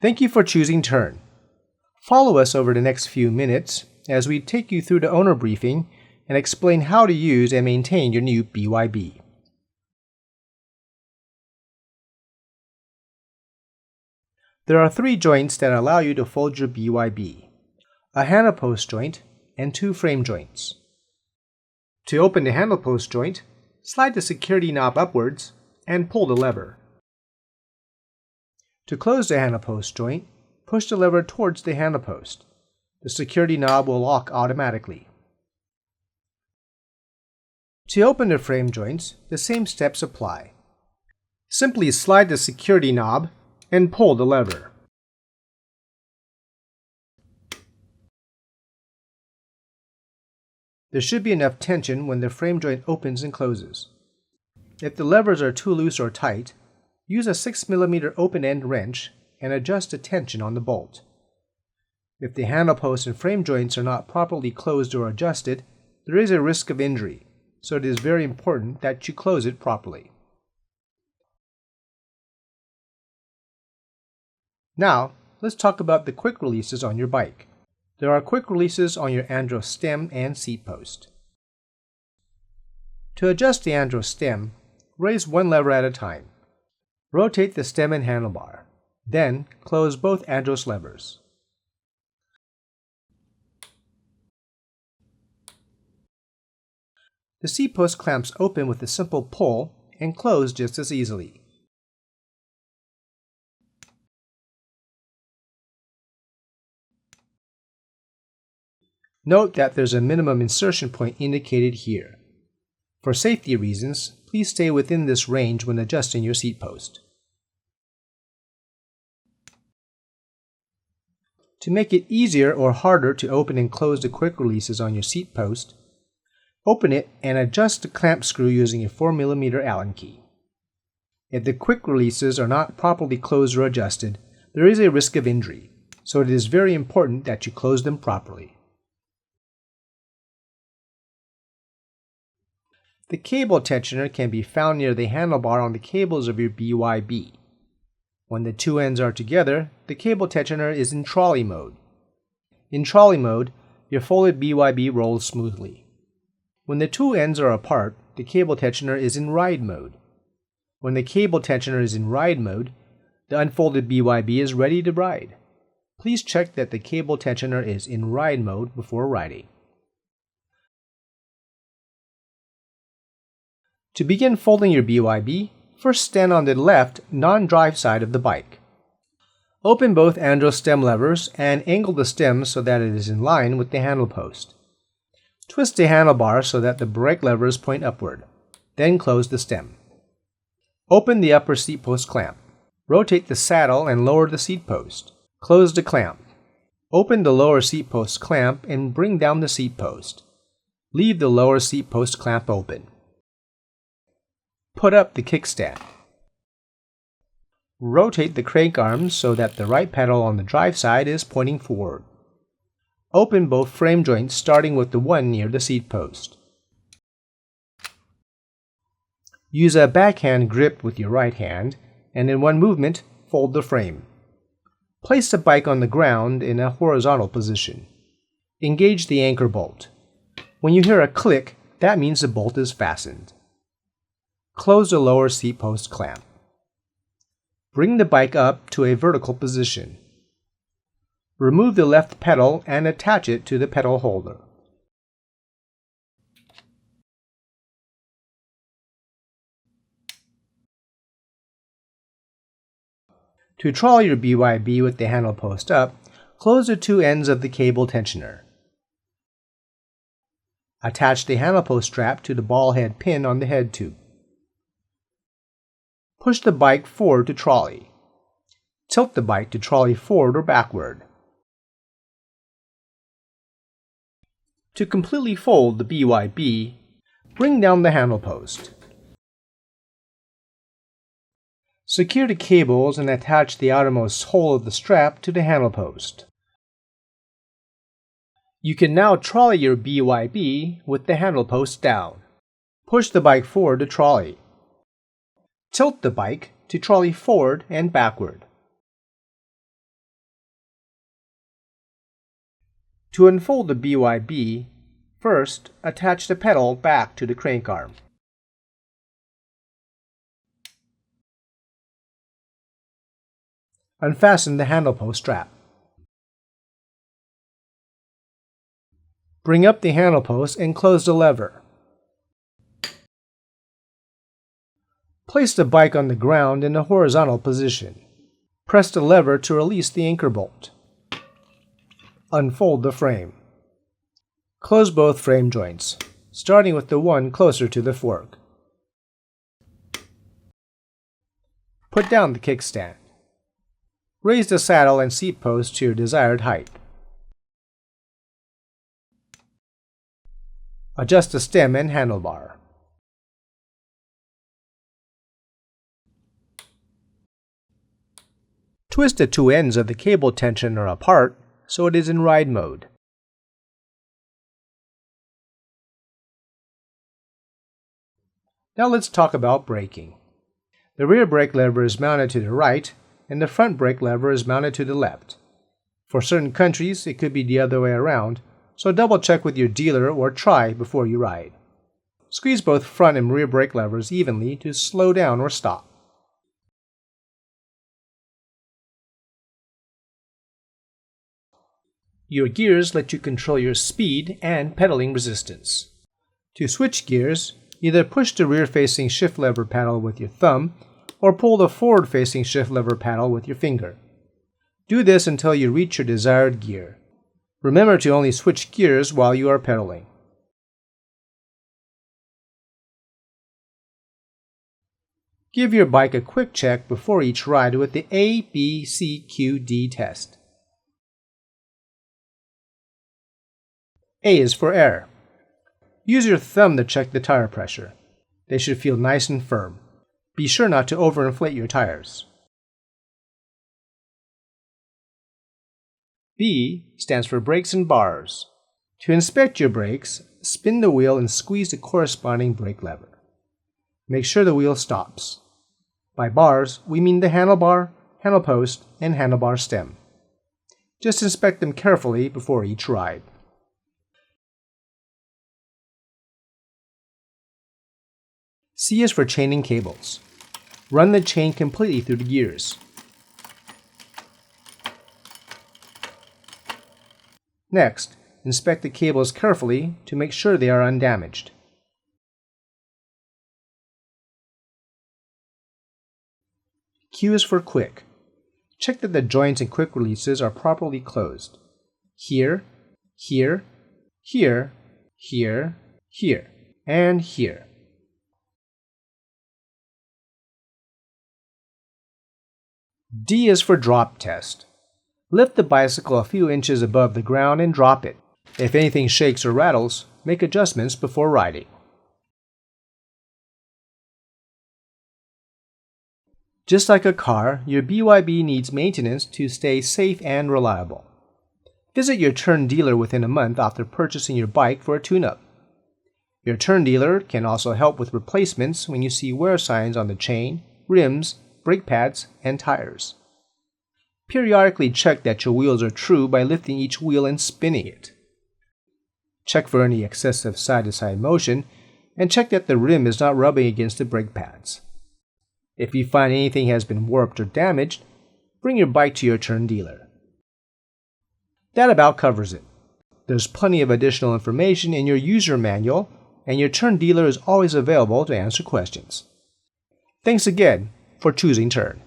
Thank you for choosing Tern. Follow us over the next few minutes as we take you through the owner briefing and explain how to use and maintain your new BYB. There are 3 joints that allow you to fold your BYB: a handle post joint and 2 frame joints. To open the handle post joint, slide the security knob upwards and pull the lever. To close the handle post joint, push the lever towards the handle post. The security knob will lock automatically. To open the frame joints, the same steps apply. Simply slide the security knob and pull the lever. There should be enough tension when the frame joint opens and closes. If the levers are too loose or tight, use a 6mm open-end wrench and adjust the tension on the bolt. If the handle post and frame joints are not properly closed or adjusted, there is a risk of injury, so it is very important that you close it properly. Now, let's talk about the quick releases on your bike. There are quick releases on your Andros stem and seat post. To adjust the Andros stem, raise one lever at a time. Rotate the stem and handlebar. Then, close both Andros levers. The seat post clamps open with a simple pull and close just as easily. Note that there's a minimum insertion point indicated here. For safety reasons, please stay within this range when adjusting your seat post. To make it easier or harder to open and close the quick releases on your seat post, open it and adjust the clamp screw using a 4mm Allen key. If the quick releases are not properly closed or adjusted, there is a risk of injury, so it is very important that you close them properly. The cable tensioner can be found near the handlebar on the cables of your BYB. When the 2 ends are together, the cable tensioner is in trolley mode. In trolley mode, your folded BYB rolls smoothly. When the 2 ends are apart, the cable tensioner is in ride mode. When the cable tensioner is in ride mode, the unfolded BYB is ready to ride. Please check that the cable tensioner is in ride mode before riding. To begin folding your BYB, first stand on the left non-drive side of the bike. Open both Andros stem levers and angle the stem so that it is in line with the handle post. Twist the handlebar so that the brake levers point upward. Then close the stem. Open the upper seat post clamp. Rotate the saddle and lower the seat post. Close the clamp. Open the lower seat post clamp and bring down the seat post. Leave the lower seat post clamp open. Put up the kickstand. Rotate the crank arms so that the right pedal on the drive side is pointing forward. Open both frame joints starting with the one near the seat post. Use a backhand grip with your right hand and in one movement, fold the frame. Place the bike on the ground in a horizontal position. Engage the anchor bolt. When you hear a click, that means the bolt is fastened. Close the lower seat post clamp. Bring the bike up to a vertical position. Remove the left pedal and attach it to the pedal holder. To trolley your BYB with the handle post up, close the 2 ends of the cable tensioner. Attach the handle post strap to the ball head pin on the head tube. Push the bike forward to trolley. Tilt the bike to trolley forward or backward. To completely fold the BYB, bring down the handle post. Secure the cables and attach the outermost hole of the strap to the handle post. You can now trolley your BYB with the handle post down. Push the bike forward to trolley. Tilt the bike to trolley forward and backward. To unfold the BYB, first attach the pedal back to the crank arm. Unfasten the handle post strap. Bring up the handle post and close the lever. Place the bike on the ground in a horizontal position. Press the lever to release the anchor bolt. Unfold the frame. Close both frame joints, starting with the one closer to the fork. Put down the kickstand. Raise the saddle and seat post to your desired height. Adjust the stem and handlebar. Twist the two ends of the cable tensioner apart so it is in ride mode. Now let's talk about braking. The rear brake lever is mounted to the right and the front brake lever is mounted to the left. For certain countries, it could be the other way around, so double check with your dealer or try before you ride. Squeeze both front and rear brake levers evenly to slow down or stop. Your gears let you control your speed and pedaling resistance. To switch gears, either push the rear-facing shift lever paddle with your thumb or pull the forward-facing shift lever paddle with your finger. Do this until you reach your desired gear. Remember to only switch gears while you are pedaling. Give your bike a quick check before each ride with the A, B, C, Q, D test. A is for air. Use your thumb to check the tire pressure. They should feel nice and firm. Be sure not to overinflate your tires. B stands for brakes and bars. To inspect your brakes, spin the wheel and squeeze the corresponding brake lever. Make sure the wheel stops. By bars, we mean the handlebar, handle post, and handlebar stem. Just inspect them carefully before each ride. C is for chaining cables. Run the chain completely through the gears. Next, inspect the cables carefully to make sure they are undamaged. Q is for quick. Check that the joints and quick releases are properly closed. Here, here, here, here, here, and here. D is for drop test. Lift the bicycle a few inches above the ground and drop it. If anything shakes or rattles, make adjustments before riding. Just like a car, your BYB needs maintenance to stay safe and reliable. Visit your Tern dealer within a month after purchasing your bike for a tune-up. Your Tern dealer can also help with replacements when you see wear signs on the chain, rims, brake pads, and tires. Periodically check that your wheels are true by lifting each wheel and spinning it. Check for any excessive side-to-side motion, and check that the rim is not rubbing against the brake pads. If you find anything has been warped or damaged, bring your bike to your Tern dealer. That about covers it. There's plenty of additional information in your user manual, and your Tern dealer is always available to answer questions. Thanks again for choosing Tern.